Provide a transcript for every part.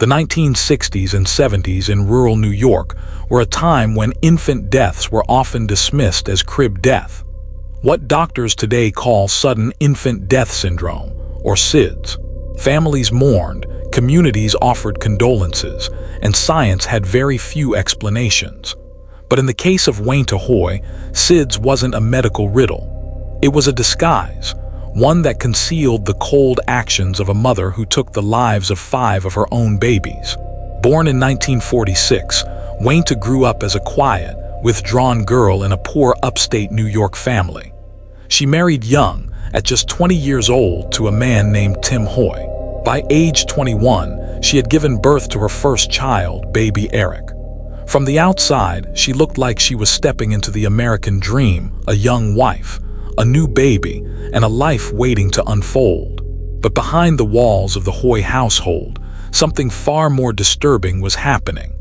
The 1960s and 70s in rural New York were a time when infant deaths were often dismissed as crib death, what doctors today call sudden infant death syndrome, or SIDS. Families mourned, communities offered condolences, and science had very few explanations. But in the case of Waneta Hoyt, SIDS wasn't a medical riddle. It was a disguise, one that concealed the cold actions of a mother who took the lives of 5 of her own babies. Born in 1946, Waneta grew up as a quiet, withdrawn girl in a poor upstate New York family. She married young, at just 20 years old, to a man named Tim Hoyt. By age 21, she had given birth to her first child, baby Eric. From the outside, she looked like she was stepping into the American dream, a young wife, a new baby, and a life waiting to unfold. But behind the walls of the Hoyt household, something far more disturbing was happening.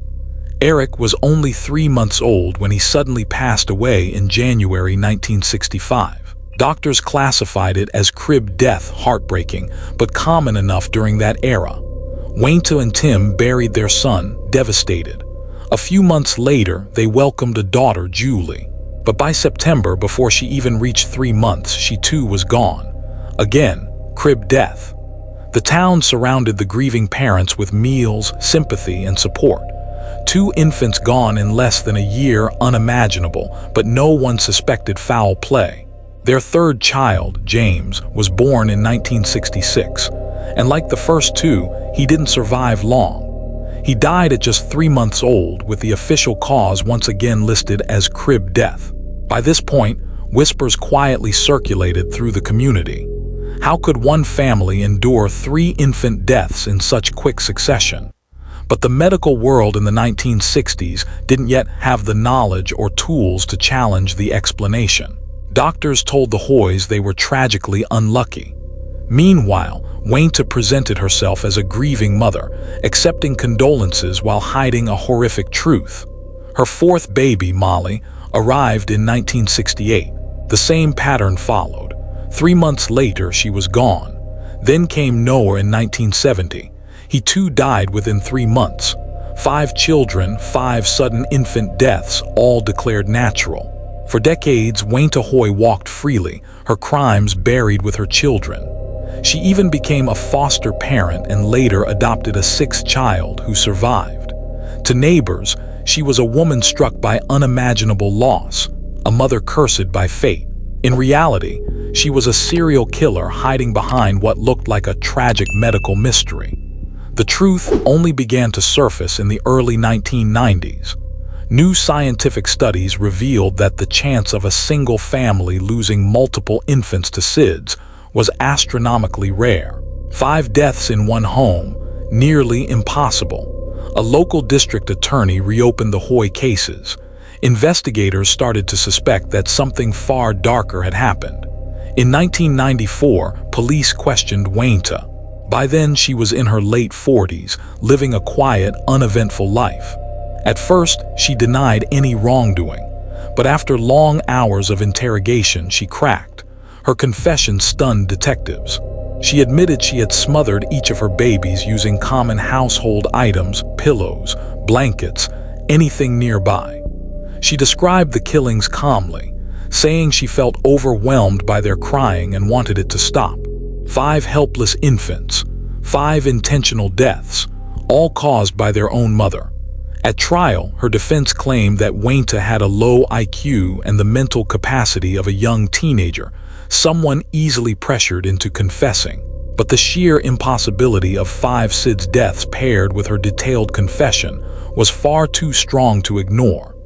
Eric was only 3 months old when he suddenly passed away in January 1965. Doctors classified it as crib death, heartbreaking, but common enough during that era. Waneta and Tim buried their son, devastated. A few months later, they welcomed a daughter, Julie. But by September, before she even reached 3 months, she too was gone. Again, crib death. The town surrounded the grieving parents with meals, sympathy, and support. 2 infants gone in less than a year, unimaginable, but no one suspected foul play. Their 3rd child, James, was born in 1966, and like the first 2, he didn't survive long. He died at just 3 months old, with the official cause once again listed as crib death. By this point, whispers quietly circulated through the community. How could one family endure 3 infant deaths in such quick succession? But the medical world in the 1960s didn't yet have the knowledge or tools to challenge the explanation. Doctors told the Hoyts they were tragically unlucky. Meanwhile, Waneta presented herself as a grieving mother, accepting condolences while hiding a horrific truth. Her 4th baby, Molly, arrived in 1968. The same pattern followed. 3 months later, she was gone. Then came Noah in 1970. He too died within 3 months. 5 children, 5 sudden infant deaths, all declared natural. For decades, Waneta Hoyt walked freely, her crimes buried with her children. She even became a foster parent and later adopted a 6th child who survived. To neighbors, she was a woman struck by unimaginable loss, a mother cursed by fate. In reality, she was a serial killer hiding behind what looked like a tragic medical mystery. The truth only began to surface in the early 1990s. New scientific studies revealed that the chance of a single family losing multiple infants to SIDS was astronomically rare. 5 deaths in one home, nearly impossible. A local district attorney reopened the Hoyt cases. Investigators started to suspect that something far darker had happened. In 1994, police questioned Waneta. By then, she was in her late 40s, living a quiet, uneventful life. At first, she denied any wrongdoing, but after long hours of interrogation, she cracked. Her confession stunned detectives. She admitted she had smothered each of her babies using common household items, pillows, blankets, anything nearby. She described the killings calmly, saying she felt overwhelmed by their crying and wanted it to stop. 5 helpless infants, 5 intentional deaths, all caused by their own mother. At trial, her defense claimed that Waneta had a low IQ and the mental capacity of a young teenager, someone easily pressured into confessing. But the sheer impossibility of 5 SIDS deaths paired with her detailed confession was far too strong to ignore.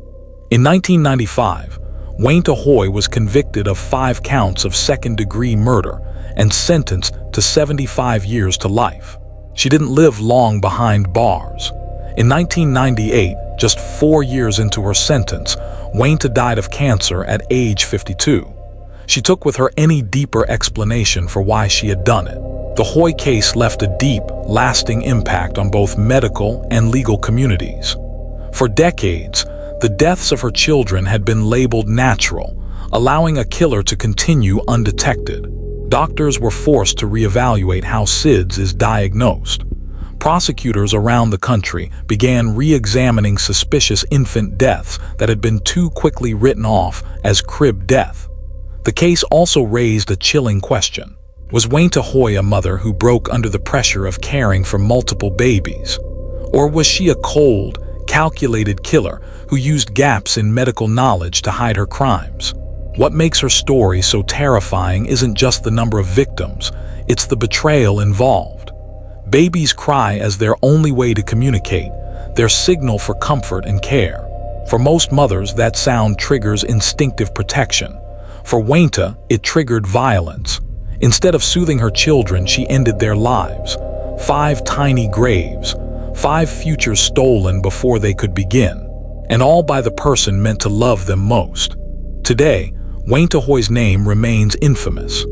In 1995, Waneta Hoyt was convicted of 5 counts of second-degree murder and sentenced to 75 years to life. She didn't live long behind bars. In 1998, just 4 years into her sentence, Waneta died of cancer at age 52. She took with her any deeper explanation for why she had done it. The Hoyt case left a deep, lasting impact on both medical and legal communities. For decades, the deaths of her children had been labeled natural, allowing a killer to continue undetected. Doctors were forced to reevaluate how SIDS is diagnosed. Prosecutors around the country began re-examining suspicious infant deaths that had been too quickly written off as crib death. The case also raised a chilling question. Was Waneta Hoyt a mother who broke under the pressure of caring for multiple babies? Or was she a cold, calculated killer who used gaps in medical knowledge to hide her crimes? What makes her story so terrifying isn't just the number of victims, it's the betrayal involved. Babies cry as their only way to communicate, their signal for comfort and care. For most mothers, that sound triggers instinctive protection. For Waneta, it triggered violence. Instead of soothing her children, she ended their lives. 5 tiny graves, 5 futures stolen before they could begin, and all by the person meant to love them most. Today, Waneta Hoyt's name remains infamous.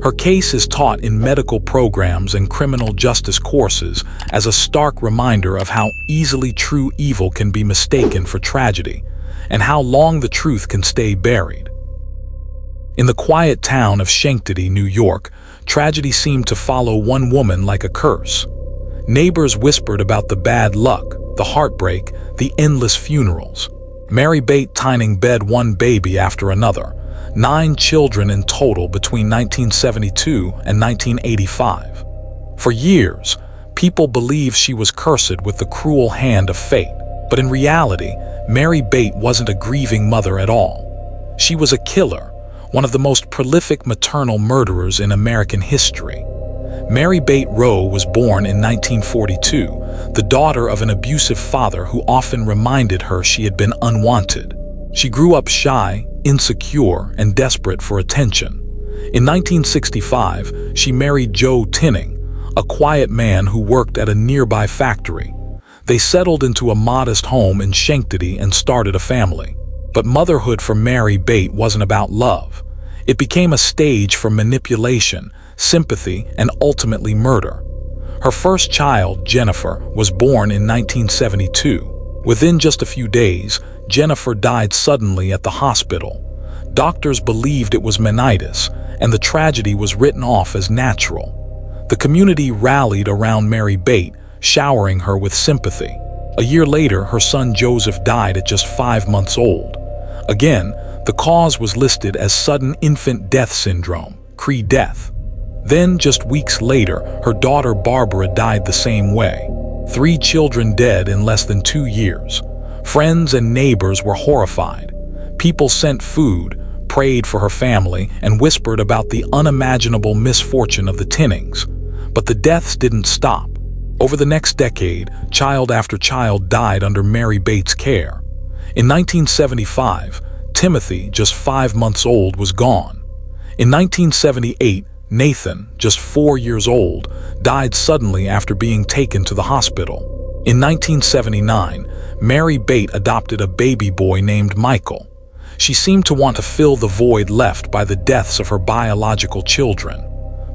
Her case is taught in medical programs and criminal justice courses as a stark reminder of how easily true evil can be mistaken for tragedy, and how long the truth can stay buried. In the quiet town of Schenectady, New York, tragedy seemed to follow one woman like a curse. Neighbors whispered about the bad luck, the heartbreak, the endless funerals. Marybeth Tinning bed one baby after another, 9 children in total between 1972 and 1985. For years, people believed she was cursed with the cruel hand of fate. But in reality, Marybeth wasn't a grieving mother at all. She was a killer, one of the most prolific maternal murderers in American history. Marybeth Rowe was born in 1942, the daughter of an abusive father who often reminded her she had been unwanted. She grew up shy, insecure, and desperate for attention. In 1965, she married Joe Tinning, a quiet man who worked at a nearby factory. They settled into a modest home in Schenectady and started a family. But motherhood for Marybeth wasn't about love. It became a stage for manipulation, sympathy, and ultimately murder. Her first child, Jennifer, was born in 1972. Within just a few days, Jennifer died suddenly at the hospital. Doctors believed it was meningitis, and the tragedy was written off as natural. The community rallied around Marybeth, showering her with sympathy. A year later, her son Joseph died at just 5 months old. Again, the cause was listed as sudden infant death syndrome, CRE death. Then, just weeks later, her daughter Barbara died the same way. 3 children dead in less than 2 years. Friends and neighbors were horrified. People sent food, prayed for her family, and whispered about the unimaginable misfortune of the Tinnings. But the deaths didn't stop. Over the next decade, child after child died under Marybeth's care. In 1975, Timothy, just 5 months old, was gone. In 1978, Nathan, just 4 years old, died suddenly after being taken to the hospital. In 1979, Marybeth adopted a baby boy named Michael. She seemed to want to fill the void left by the deaths of her biological children.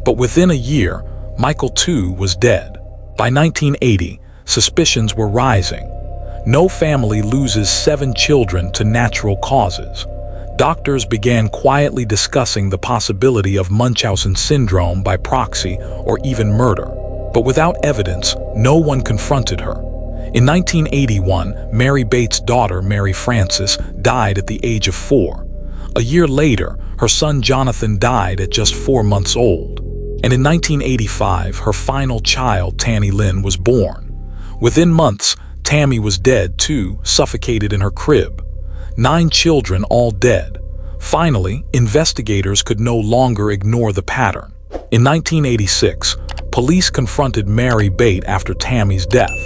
But within a year, Michael too was dead. By 1980, suspicions were rising. No family loses 7 children to natural causes. Doctors began quietly discussing the possibility of Munchausen syndrome by proxy or even murder. But without evidence, no one confronted her. In 1981, Marybeth's daughter, Mary Frances, died at the age of 4. A year later, her son Jonathan died at just 4 months old. And in 1985, her final child, Tammy Lynn, was born. Within months, Tammy was dead too, suffocated in her crib. 9 children, all dead. Finally, investigators could no longer ignore the pattern. In 1986, police confronted Marybeth after Tammy's death.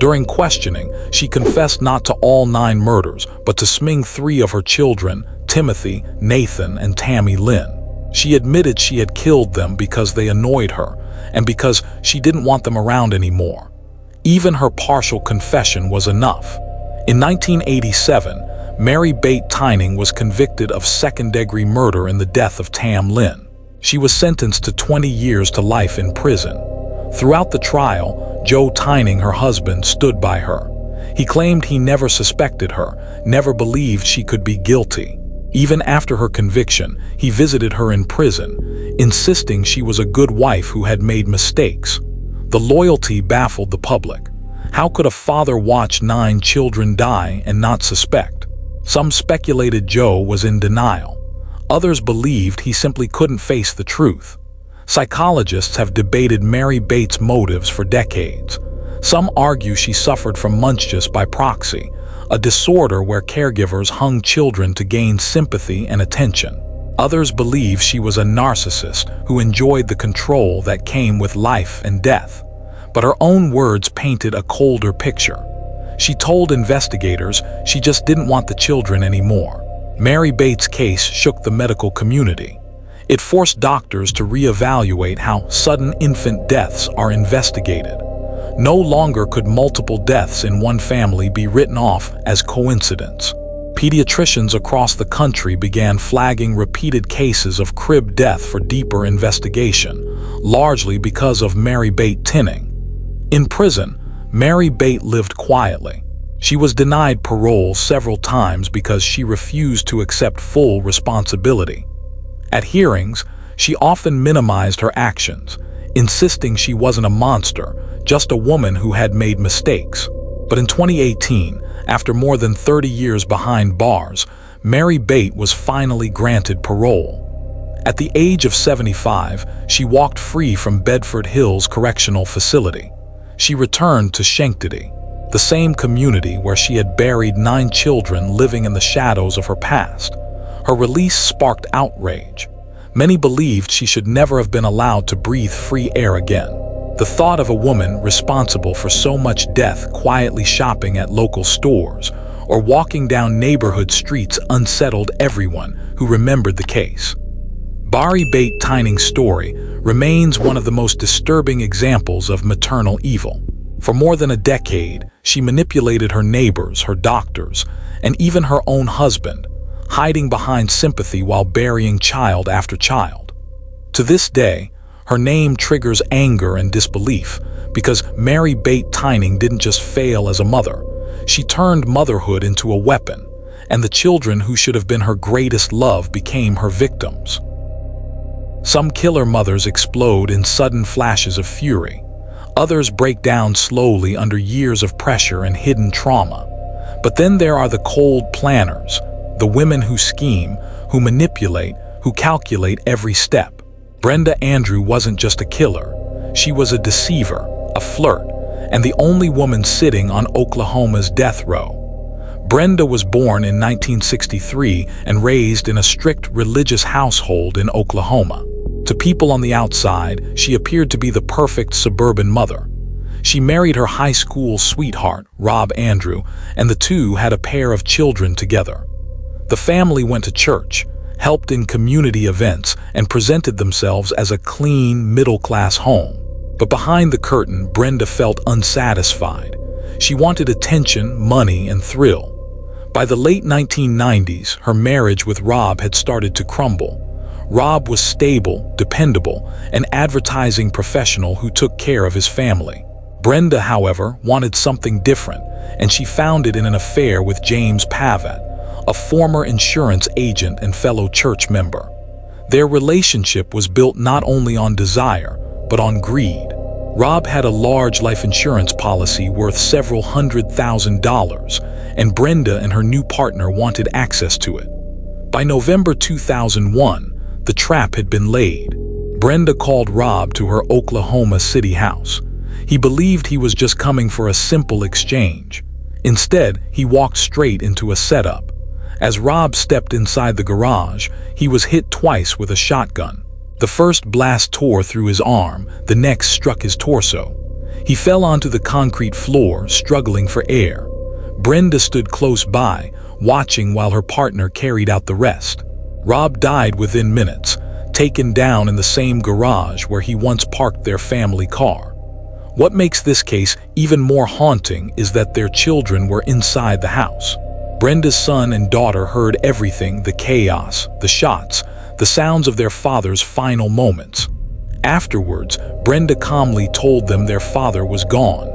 During questioning, she confessed not to all 9 murders, but to sming 3 of her children, Timothy, Nathan, and Tammy Lynn. She admitted she had killed them because they annoyed her, and because she didn't want them around anymore. Even her partial confession was enough. In 1987, Marybeth Tinning was convicted of second-degree murder in the death of Tam Lynn. She was sentenced to 20 years to life in prison. Throughout the trial, Joe Tinning, her husband, stood by her. He claimed he never suspected her, never believed she could be guilty. Even after her conviction, he visited her in prison, insisting she was a good wife who had made mistakes. The loyalty baffled the public. How could a father watch 9 children die and not suspect? Some speculated Joe was in denial. Others believed he simply couldn't face the truth. Psychologists have debated Mary Bates' motives for decades. Some argue she suffered from Munchausen by proxy, a disorder where caregivers hung children to gain sympathy and attention. Others believe she was a narcissist who enjoyed the control that came with life and death. But her own words painted a colder picture. She told investigators she just didn't want the children anymore. Mary Bates' case shook the medical community. It forced doctors to reevaluate how sudden infant deaths are investigated. No longer could multiple deaths in one family be written off as coincidence. Pediatricians across the country began flagging repeated cases of crib death for deeper investigation, largely because of Marybeth Tinning. In prison, Marybeth lived quietly. She was denied parole several times because she refused to accept full responsibility. At hearings, she often minimized her actions, insisting she wasn't a monster, just a woman who had made mistakes. But in 2018, after more than 30 years behind bars, Marybeth was finally granted parole. At the age of 75, she walked free from Bedford Hills Correctional Facility. She returned to Schenectady, the same community where she had buried 9 children living in the shadows of her past. Her release sparked outrage. Many believed she should never have been allowed to breathe free air again. The thought of a woman responsible for so much death quietly shopping at local stores or walking down neighborhood streets unsettled everyone who remembered the case. Marybeth Tinning's story remains one of the most disturbing examples of maternal evil. For more than a decade, she manipulated her neighbors, her doctors, and even her own husband, hiding behind sympathy while burying child after child. To this day, her name triggers anger and disbelief because Marybeth Tinning didn't just fail as a mother. She turned motherhood into a weapon, and the children who should have been her greatest love became her victims. Some killer mothers explode in sudden flashes of fury. Others break down slowly under years of pressure and hidden trauma. But then there are the cold planners, the women who scheme, who manipulate, who calculate every step. Brenda Andrew wasn't just a killer. She was a deceiver, a flirt, and the only woman sitting on Oklahoma's death row. Brenda was born in 1963 and raised in a strict religious household in Oklahoma. To people on the outside, she appeared to be the perfect suburban mother. She married her high school sweetheart, Rob Andrew, and the two had a pair of children together. The family went to church, helped in community events, and presented themselves as a clean, middle-class home. But behind the curtain, Brenda felt unsatisfied. She wanted attention, money, and thrill. By the late 1990s, her marriage with Rob had started to crumble. Rob was stable, dependable, an advertising professional who took care of his family. Brenda, however, wanted something different, and she found it in an affair with James Pavat, a former insurance agent and fellow church member. Their relationship was built not only on desire, but on greed. Rob had a large life insurance policy worth several $100,000, and Brenda and her new partner wanted access to it. By November 2001, the trap had been laid. Brenda called Rob to her Oklahoma City house. He believed he was just coming for a simple exchange. Instead, he walked straight into a setup. As Rob stepped inside the garage, he was hit twice with a shotgun. The first blast tore through his arm, the next struck his torso. He fell onto the concrete floor, struggling for air. Brenda stood close by, watching while her partner carried out the rest. Rob died within minutes, taken down in the same garage where he once parked their family car. What makes this case even more haunting is that their children were inside the house. Brenda's son and daughter heard everything, the chaos, the shots, the sounds of their father's final moments. Afterwards, Brenda calmly told them their father was gone.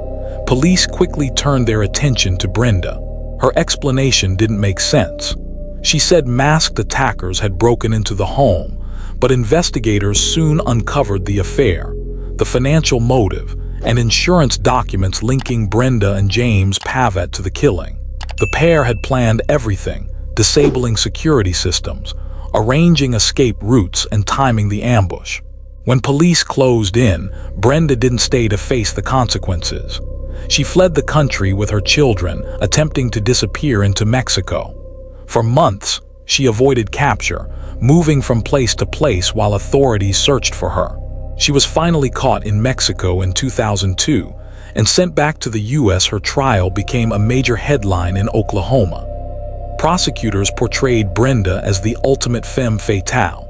Police quickly turned their attention to Brenda. Her explanation didn't make sense. She said masked attackers had broken into the home, but investigators soon uncovered the affair, the financial motive, and insurance documents linking Brenda and James Pavat to the killing. The pair had planned everything, disabling security systems, arranging escape routes, and timing the ambush. When police closed in, Brenda didn't stay to face the consequences. She fled the country with her children, attempting to disappear into Mexico. For months, she avoided capture, moving from place to place while authorities searched for her. She was finally caught in Mexico in 2002 and sent back to the U.S. Her trial became a major headline in Oklahoma. Prosecutors portrayed Brenda as the ultimate femme fatale,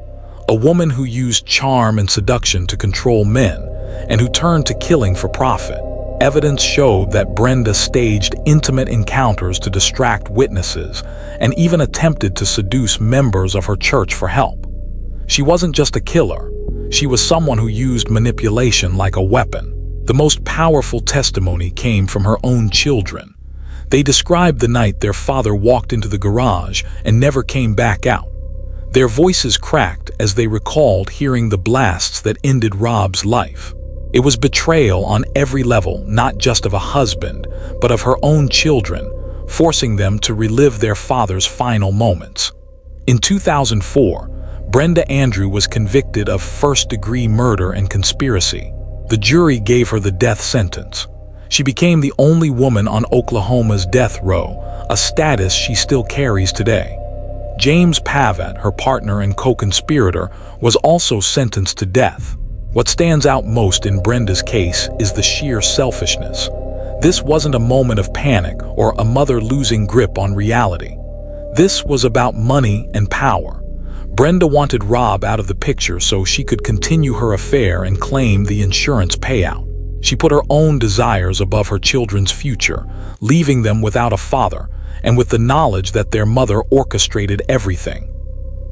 a woman who used charm and seduction to control men and who turned to killing for profit. Evidence showed that Brenda staged intimate encounters to distract witnesses and even attempted to seduce members of her church for help. She wasn't just a killer. She was someone who used manipulation like a weapon. The most powerful testimony came from her own children. They described the night their father walked into the garage and never came back out. Their voices cracked as they recalled hearing the blasts that ended Rob's life. It was betrayal on every level, not just of a husband, but of her own children, forcing them to relive their father's final moments. In 2004, Brenda Andrew was convicted of first-degree murder and conspiracy. The jury gave her the death sentence. She became the only woman on Oklahoma's death row, a status she still carries today. James Pavat, her partner and co-conspirator, was also sentenced to death. What stands out most in Brenda's case is the sheer selfishness. This wasn't a moment of panic or a mother losing grip on reality. This was about money and power. Brenda wanted Rob out of the picture so she could continue her affair and claim the insurance payout. She put her own desires above her children's future, leaving them without a father and with the knowledge that their mother orchestrated everything.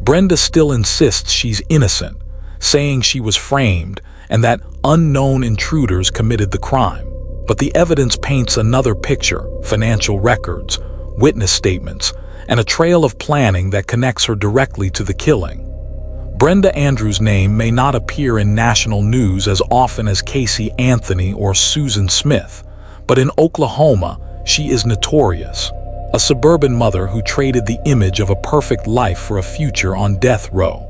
Brenda still insists she's innocent, saying she was framed and that unknown intruders committed the crime. But the evidence paints another picture: financial records, witness statements, and a trail of planning that connects her directly to the killing. Brenda Andrew's name may not appear in national news as often as Casey Anthony or Susan Smith, but in Oklahoma, she is notorious. A suburban mother who traded the image of a perfect life for a future on death row.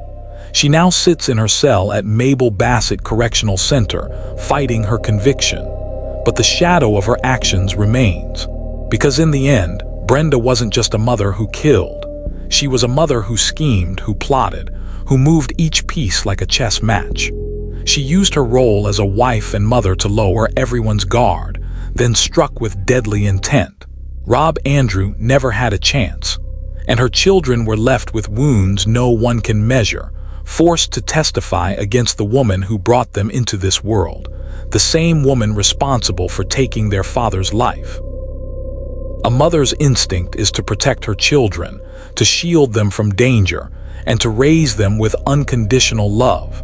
She now sits in her cell at Mabel Bassett Correctional Center, fighting her conviction. But the shadow of her actions remains. Because in the end, Brenda wasn't just a mother who killed. She was a mother who schemed, who plotted, who moved each piece like a chess match. She used her role as a wife and mother to lower everyone's guard, then struck with deadly intent. Rob Andrew never had a chance, and her children were left with wounds no one can measure, forced to testify against the woman who brought them into this world, the same woman responsible for taking their father's life. A mother's instinct is to protect her children, to shield them from danger, and to raise them with unconditional love.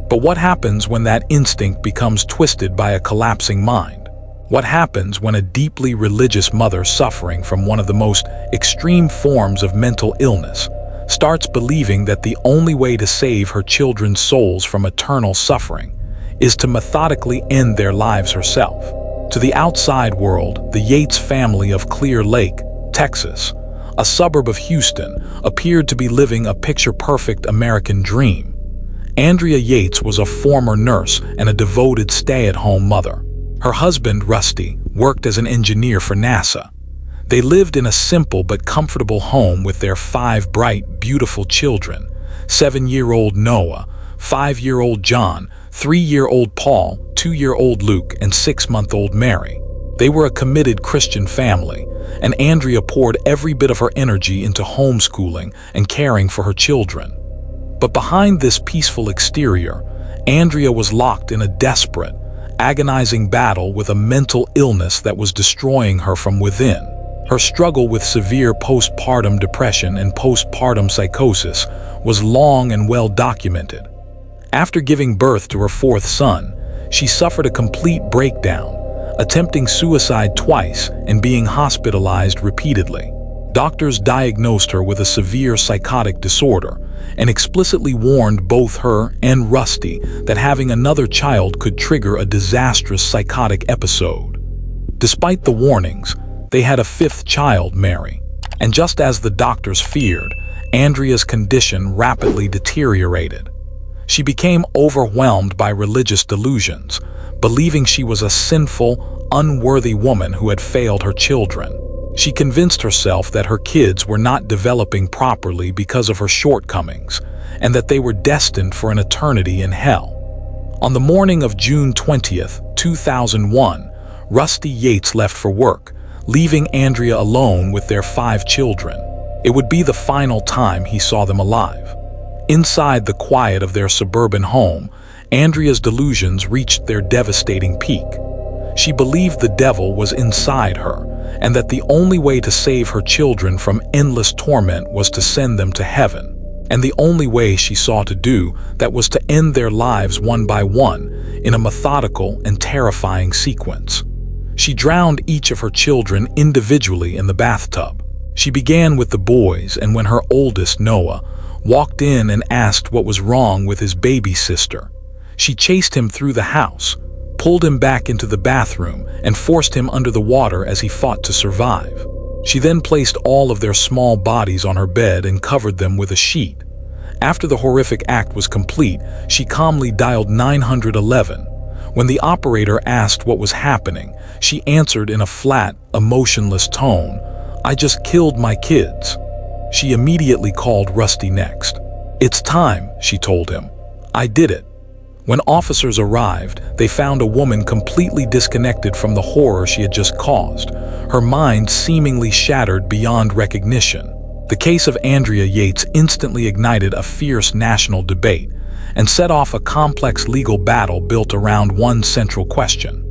But what happens when that instinct becomes twisted by a collapsing mind? What happens when a deeply religious mother suffering from one of the most extreme forms of mental illness starts believing that the only way to save her children's souls from eternal suffering is to methodically end their lives herself? To the outside world, the Yates family of Clear Lake, Texas, a suburb of Houston, appeared to be living a picture-perfect American dream. Andrea Yates was a former nurse and a devoted stay-at-home mother. Her husband, Rusty, worked as an engineer for NASA. They lived in a simple but comfortable home with their 5 bright, beautiful children: 7-year-old Noah, 5-year-old John, 3-year-old Paul, 2-year-old Luke, and 6-month-old Mary. They were a committed Christian family, and Andrea poured every bit of her energy into homeschooling and caring for her children. But behind this peaceful exterior, Andrea was locked in a desperate, agonizing battle with a mental illness that was destroying her from within. Her struggle with severe postpartum depression and postpartum psychosis was long and well documented. After giving birth to her 4th son, she suffered a complete breakdown, attempting suicide twice and being hospitalized repeatedly. Doctors diagnosed her with a severe psychotic disorder, and explicitly warned both her and Rusty that having another child could trigger a disastrous psychotic episode. Despite the warnings, they had a fifth child, Mary. And just as the doctors feared, Andrea's condition rapidly deteriorated. She became overwhelmed by religious delusions, believing she was a sinful, unworthy woman who had failed her children. She convinced herself that her kids were not developing properly because of her shortcomings, and that they were destined for an eternity in hell. On the morning of June 20th, 2001, Rusty Yates left for work, leaving Andrea alone with their 5 children. It would be the final time he saw them alive. Inside the quiet of their suburban home, Andrea's delusions reached their devastating peak. She believed the devil was inside her, and that the only way to save her children from endless torment was to send them to heaven. And the only way she saw to do that was to end their lives one by one in a methodical and terrifying sequence. She drowned each of her children individually in the bathtub. She began with the boys, and when her oldest, Noah, walked in and asked what was wrong with his baby sister, she chased him through the house, pulled him back into the bathroom, and forced him under the water as he fought to survive. She then placed all of their small bodies on her bed and covered them with a sheet. After the horrific act was complete, she calmly dialed 911. When the operator asked what was happening, she answered in a flat, emotionless tone, "I just killed my kids." She immediately called Rusty next. "It's time," she told him. "I did it." When officers arrived, they found a woman completely disconnected from the horror she had just caused, her mind seemingly shattered beyond recognition. The case of Andrea Yates instantly ignited a fierce national debate and set off a complex legal battle built around one central question.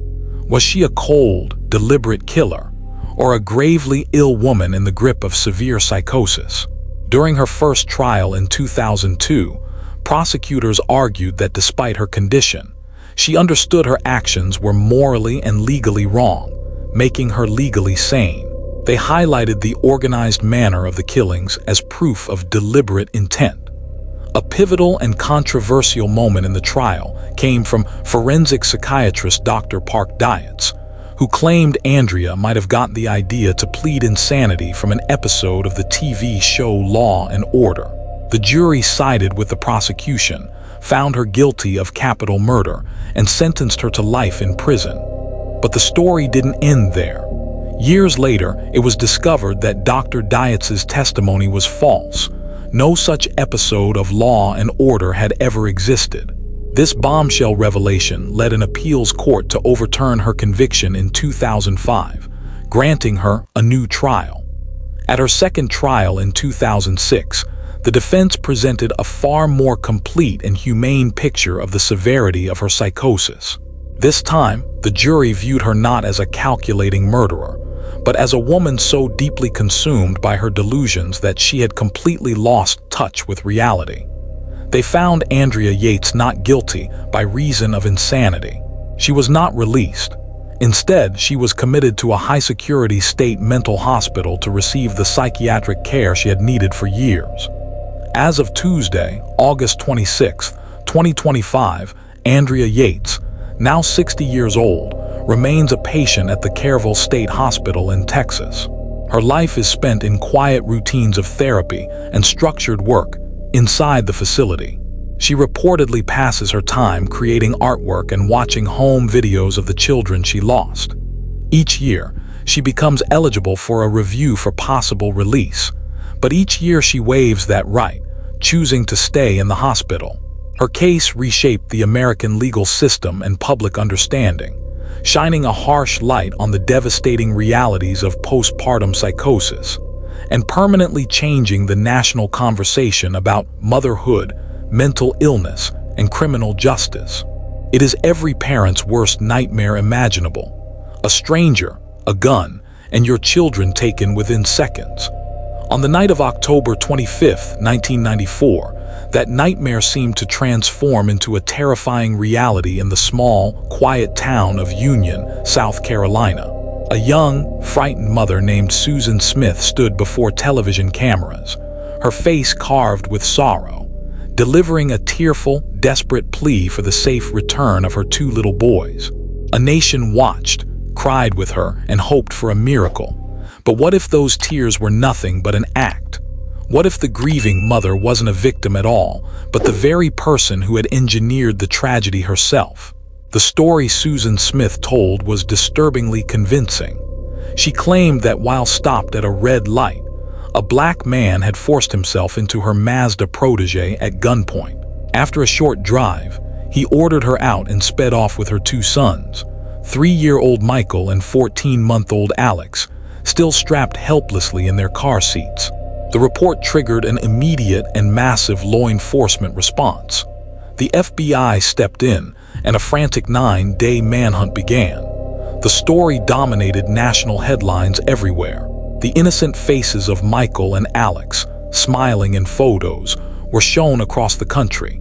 Was she a cold, deliberate killer, or a gravely ill woman in the grip of severe psychosis? During her first trial in 2002, prosecutors argued that despite her condition, she understood her actions were morally and legally wrong, making her legally sane. They highlighted the organized manner of the killings as proof of deliberate intent. A pivotal and controversial moment in the trial came from forensic psychiatrist Dr. Park Dietz, who claimed Andrea might have gotten the idea to plead insanity from an episode of the TV show Law and Order. The jury sided with the prosecution, found her guilty of capital murder, and sentenced her to life in prison. But the story didn't end there. Years later, it was discovered that Dr. Dietz's testimony was false. No such episode of Law and Order had ever existed. This bombshell revelation led an appeals court to overturn her conviction in 2005, granting her a new trial. At her second trial in 2006, the defense presented a far more complete and humane picture of the severity of her psychosis. This time, the jury viewed her not as a calculating murderer, but as a woman so deeply consumed by her delusions that she had completely lost touch with reality. They found Andrea Yates not guilty by reason of insanity. She was not released. Instead, she was committed to a high-security state mental hospital to receive the psychiatric care she had needed for years. As of Tuesday, August 26, 2025, Andrea Yates, now 60 years old, remains a patient at the Kerrville State Hospital in Texas. Her life is spent in quiet routines of therapy and structured work inside the facility. She reportedly passes her time creating artwork and watching home videos of the children she lost. Each year, she becomes eligible for a review for possible release, but each year she waives that right, choosing to stay in the hospital. Her case reshaped the American legal system and public understanding, shining a harsh light on the devastating realities of postpartum psychosis, and permanently changing the national conversation about motherhood, mental illness, and criminal justice. It is every parent's worst nightmare imaginable: a stranger, a gun, and your children taken within seconds. On the night of October 25, 1994, that nightmare seemed to transform into a terrifying reality in the small, quiet town of Union, South Carolina. A young, frightened mother named Susan Smith stood before television cameras, her face carved with sorrow, delivering a tearful, desperate plea for the safe return of her two little boys. A nation watched, cried with her, and hoped for a miracle. But what if those tears were nothing but an act? What if the grieving mother wasn't a victim at all, but the very person who had engineered the tragedy herself? The story Susan Smith told was disturbingly convincing. She claimed that while stopped at a red light, a black man had forced himself into her Mazda protege at gunpoint. After a short drive, he ordered her out and sped off with her two sons, 3-year-old Michael and 14-month-old Alex, still strapped helplessly in their car seats. The report triggered an immediate and massive law enforcement response. The FBI stepped in, and a frantic 9-day manhunt began. The story dominated national headlines everywhere. The innocent faces of Michael and Alex, smiling in photos, were shown across the country.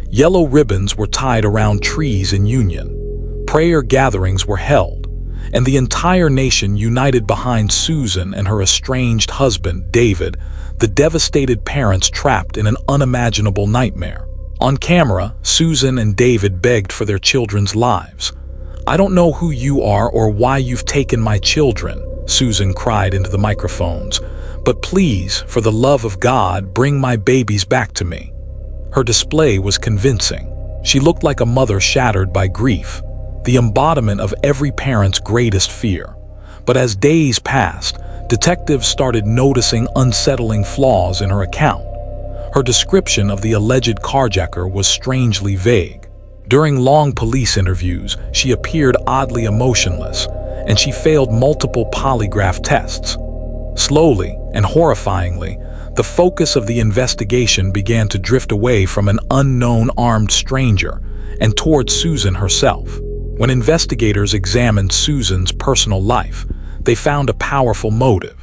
Yellow ribbons were tied around trees in Union. Prayer gatherings were held, and the entire nation united behind Susan and her estranged husband, David, the devastated parents trapped in an unimaginable nightmare. On camera, Susan and David begged for their children's lives. "I don't know who you are or why you've taken my children," Susan cried into the microphones, "but please, for the love of God, bring my babies back to me." Her display was convincing. She looked like a mother shattered by grief, the embodiment of every parent's greatest fear. But as days passed, detectives started noticing unsettling flaws in her account. Her description of the alleged carjacker was strangely vague. During long police interviews, she appeared oddly emotionless, and she failed multiple polygraph tests. Slowly and horrifyingly, the focus of the investigation began to drift away from an unknown armed stranger and toward Susan herself. When investigators examined Susan's personal life, they found a powerful motive.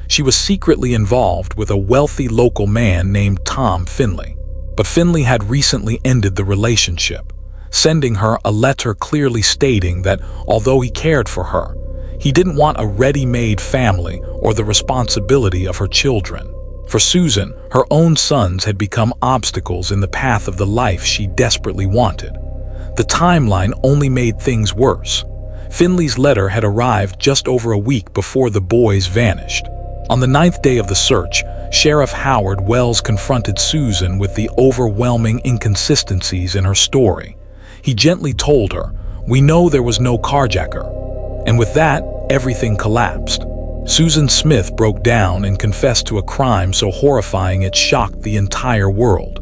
She was secretly involved with a wealthy local man named Tom Finley. But Finley had recently ended the relationship, sending her a letter clearly stating that although he cared for her, he didn't want a ready-made family or the responsibility of her children. For Susan, her own sons had become obstacles in the path of the life she desperately wanted. The timeline only made things worse. Finley's letter had arrived just over a week before the boys vanished. On the 9th day of the search, Sheriff Howard Wells confronted Susan with the overwhelming inconsistencies in her story. He gently told her, "We know there was no carjacker." And with that, everything collapsed. Susan Smith broke down and confessed to a crime so horrifying it shocked the entire world.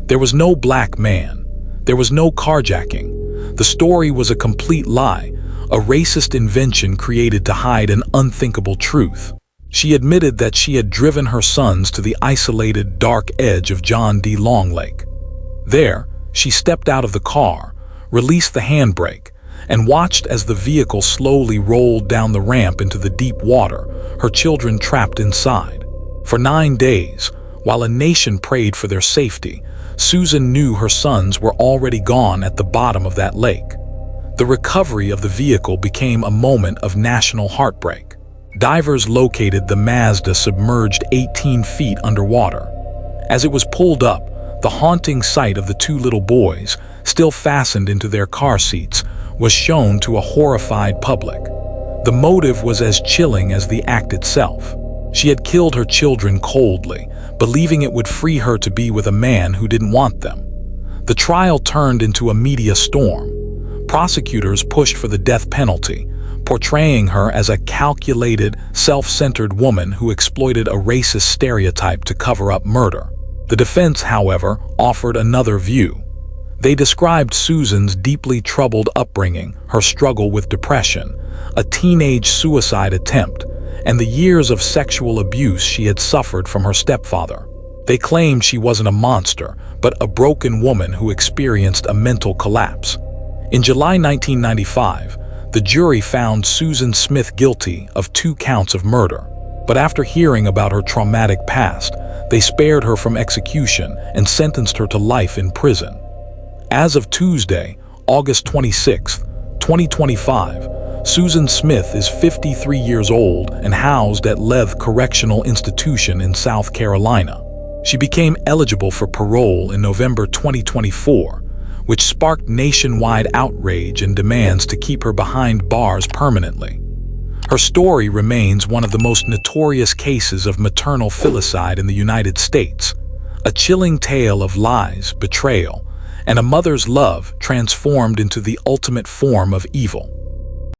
There was no black man. There was no carjacking. The story was a complete lie, a racist invention created to hide an unthinkable truth. She admitted that she had driven her sons to the isolated, dark edge of John D. Long Lake. There, she stepped out of the car, released the handbrake, and watched as the vehicle slowly rolled down the ramp into the deep water, her children trapped inside. For 9 days, while a nation prayed for their safety, Susan knew her sons were already gone at the bottom of that lake. The recovery of the vehicle became a moment of national heartbreak. Divers located the Mazda submerged 18 feet underwater. As it was pulled up, the haunting sight of the two little boys, still fastened into their car seats, was shown to a horrified public. The motive was as chilling as the act itself. She had killed her children coldly, believing it would free her to be with a man who didn't want them. The trial turned into a media storm. Prosecutors pushed for the death penalty, portraying her as a calculated, self-centered woman who exploited a racist stereotype to cover up murder. The defense, however, offered another view. They described Susan's deeply troubled upbringing, her struggle with depression, a teenage suicide attempt, and the years of sexual abuse she had suffered from her stepfather. They claimed she wasn't a monster, but a broken woman who experienced a mental collapse. In July 1995, the jury found Susan Smith guilty of 2 counts of murder. But after hearing about her traumatic past, they spared her from execution and sentenced her to life in prison. As of Tuesday, August 26, 2025, Susan Smith is 53 years old and housed at Leath Correctional Institution in South Carolina. She became eligible for parole in November 2024, which sparked nationwide outrage and demands to keep her behind bars permanently. Her story remains one of the most notorious cases of maternal filicide in the United States, a chilling tale of lies, betrayal, and a mother's love transformed into the ultimate form of evil.